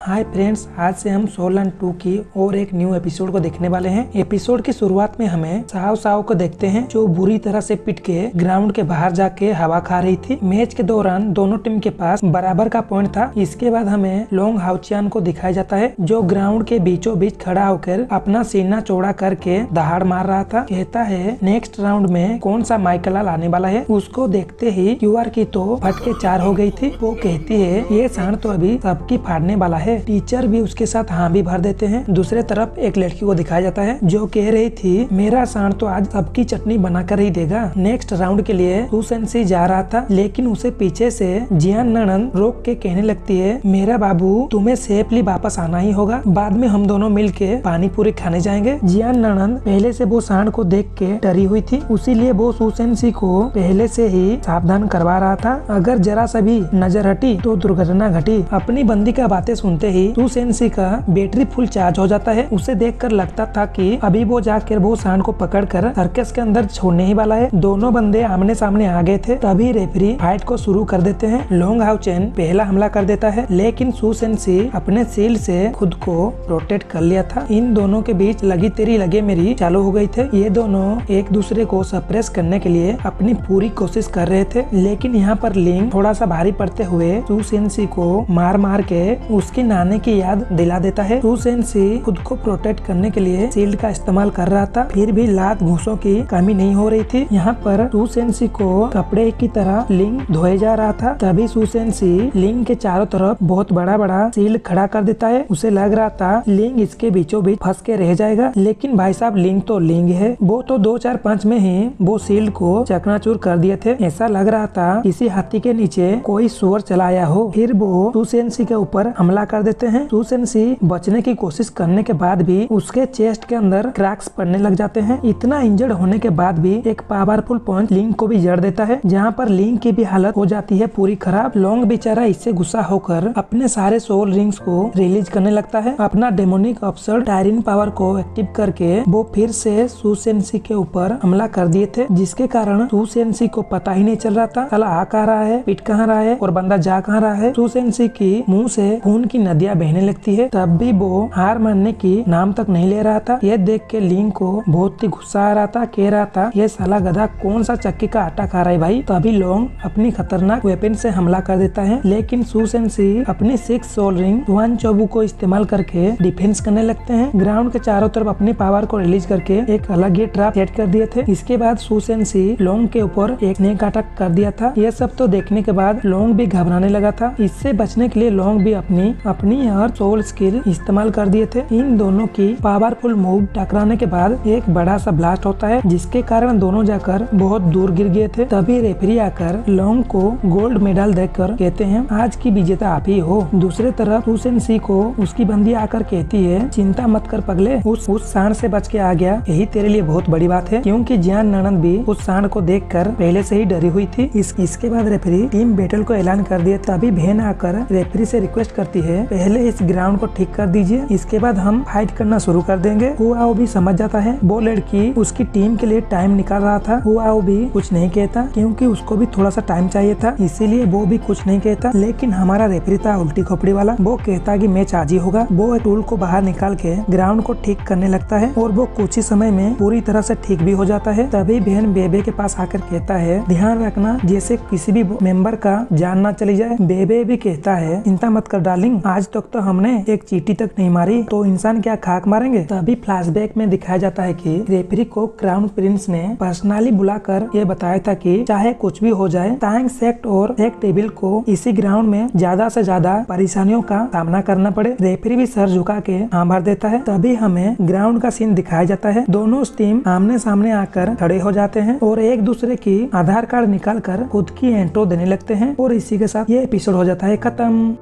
Hi friends, आज से हम सोल एंड 2 की और एक न्यू एपिसोड को देखने वाले हैं। एपिसोड की शुरुआत में हमें साव को देखते हैं जो बुरी तरह से पिट के ग्राउंड के बाहर जाके हवा खा रही थी। मैच के दौरान दोनों टीम के पास बराबर का पॉइंट था। इसके बाद हमें लोंग हाउचियान को दिखाया जाता है जो ग्राउंड के बीचों बीच खड़ा होकर अपना सीना चौड़ा करके दहाड़ मार रहा था। कहता है नेक्स्ट राउंड में कौन सा माइकलाल आने वाला है। उसको देखते ही क्यूआर की तो फट के 4 हो गई थी। वो कहती है ये सांड तो अभी सबकी फाड़ने वाला है। टीचर भी उसके साथ हाँ भी भर देते हैं। दूसरे तरफ एक लड़की को दिखाया जाता है जो कह रही थी मेरा सांड तो आज सबकी चटनी बनाकर ही देगा। नेक्स्ट राउंड के लिए सुसेनसी जा रहा था लेकिन उसे पीछे से जियान ननन रोक के कहने लगती है मेरा बाबू तुम्हें सेफली वापस आना ही होगा, बाद में हम दोनों मिलके पानी पूरी खाने जाएंगे। जियान ननन पहले से वो सांड को देख के डरी हुई थी, इसीलिए वो सुसेनसी को पहले से ही सावधान करवा रहा था। अगर जरा सा भी नजर हटी तो दुर्घटना घटी। अपनी बंदी का बातें सुनते ही सुसेनसी का बैटरी फुल चार्ज हो जाता है। उसे देखकर लगता था कि अभी वो जाकर वो सांड को पकड़कर सर्कस के अंदर छोड़ने ही वाला है। दोनों बंदे आमने सामने आ गए थे। तभी रेफरी फाइट को शुरू कर देते हैं। लोंग हाउचियान पहला हमला कर देता है लेकिन सुसेनसी अपने शील्ड से खुद को प्रोटेक्ट कर लिया था। इन दोनों के बीच लगी तेरी लगे मेरी चालू हो गई थे। ये दोनों एक दूसरे को सप्रेस करने के लिए अपनी पूरी कोशिश कर रहे थे लेकिन यहाँ पर लिंग थोड़ा सा भारी पड़ते हुए सुसेनसी को मार मार के उसकी नानी की याद दिला देता है। सुसेनसी खुद को प्रोटेक्ट करने के लिए शील्ड का इस्तेमाल कर रहा था, फिर भी लात घूसों की कमी नहीं हो रही थी। यहाँ पर सुसेनसी को कपड़े की तरह लिंग धोए जा रहा था। तभी सुसेनसी लिंग के चारों तरफ बहुत बड़ा बड़ा शील्ड खड़ा कर देता है। उसे लग रहा था लिंग इसके बीचों बीच फंस के रह जाएगा, लेकिन भाई साहब लिंग तो लिंग है। वो तो 2-4 पंच में ही वो शील्ड को चकनाचूर कर दिए थे। ऐसा लग रहा था किसी हाथी के नीचे कोई सुअर चलाया हो। फिर वो सुसेनसी के ऊपर हमला कर देते हैं। सुसेनसी बचने की कोशिश करने के बाद भी उसके चेस्ट के अंदर क्रैक्स पड़ने लग जाते हैं। इतना इंजर्ड होने के बाद भी एक पावरफुल पंच लिंग को भी जड़ देता है, जहाँ पर लिंग की भी हालत हो जाती है पूरी खराब। लोंग बेचारा इससे गुस्सा होकर अपने सारे सोल रिंग्स को रिलीज करने लगता है। अपना डेमोनिक अफसर टायरिन पावर को एक्टिव करके वो फिर से सुसेनसी के ऊपर हमला कर दिए थे, जिसके कारण सुसेनसी को पता ही नहीं चल रहा था साला आ कहाँ रहा है, पिट कहाँ रहा है और बंदा जा कहाँ रहा है। सुसेनसी की मुंह से खून की नदियां बहने लगती है। तब भी वो हार मानने की नाम तक नहीं ले रहा था। ये देख के लिंग को बहुत ही गुस्सा आ रहा था, कह रहा था ये साला गधा कौन सा चक्की का आटा खा रहा है भाई। तभी लोंग अपनी खतरनाक वेपन से हमला कर देता है लेकिन सुसेनसी अपनी 6 सोल रिंग वन चोबू को इस्तेमाल करके डिफेंस करने लगते हैं। ग्राउंड के चारों तरफ अपनी पावर को रिलीज करके एक अलग ही ट्रैप सेट कर दिए थे। इसके बाद सुसेनसी लोंग के ऊपर एक नेक अटैक कर दिया था। ये सब तो देखने के बाद लोंग भी घबराने लगा था। इससे बचने के लिए लोंग भी अपनी हर सोल स्किल इस्तेमाल कर दिए थे। इन दोनों की पावरफुल मूव टकराने के बाद एक बड़ा सा ब्लास्ट होता है, जिसके कारण दोनों जाकर बहुत दूर गिर गए थे। तभी रेफरी आकर लोंग को गोल्ड मेडल देकर कहते हैं आज की विजेता आप ही हो। दूसरे तरफ सुसेनसी को उसकी बंदी आकर कहती है चिंता मत कर पगले, उस सांड से बच के आ गया, यही तेरे लिए बहुत बड़ी बात है, क्योंकि जियान ननन भी उस सांड को देखकर पहले से ही डरी हुई थी। इसके बाद रेफरी टीम बैटल को ऐलान कर दिया। तभी बहन आकर रेफरी से रिक्वेस्ट करती है पहले इस ग्राउंड को ठीक कर दीजिए, इसके बाद हम फाइट करना शुरू कर देंगे। हुआओ भी समझ जाता है वो लड़की उसकी टीम के लिए टाइम निकाल रहा था। हुआओ भी कुछ नहीं कहता क्योंकि उसको भी थोड़ा सा टाइम चाहिए था, इसीलिए वो भी कुछ नहीं कहता। लेकिन हमारा रेफरी था उल्टी खोपड़ी वाला, वो कहता कि मैच आज ही होगा। वो एक टूल को बाहर निकाल के ग्राउंड को ठीक करने लगता है और वो कुछ ही समय में पूरी तरह से ठीक भी हो जाता है। तभी बहन बेबे के पास आकर कहता है ध्यान रखना जैसे किसी भी मेंबर का जान ना चली जाए। बेबे भी कहता है चिंता मत कर डार्लिंग, आज तक तो हमने एक चींटी तक नहीं मारी तो इंसान क्या खाक मारेंगे। तभी फ्लैशबैक में दिखाया जाता है कि रेफरी को क्राउन प्रिंस ने पर्सनली बुलाकर ये बताया था कि चाहे कुछ भी हो जाए टांग सेक्ट और सेक्ट टेबल को इसी ग्राउंड में ज्यादा से ज्यादा परेशानियों का सामना करना पड़े। रेफरी भी सर झुका के हाँ भर देता है। तभी हमें ग्राउंड का सीन दिखाया जाता है। दोनों टीम आमने सामने आकर खड़े हो जाते हैं और एक दूसरे की आधार कार्ड निकाल कर खुद की एंट्रो देने लगते हैं और इसी के साथ ये एपिसोड हो जाता है खत्म।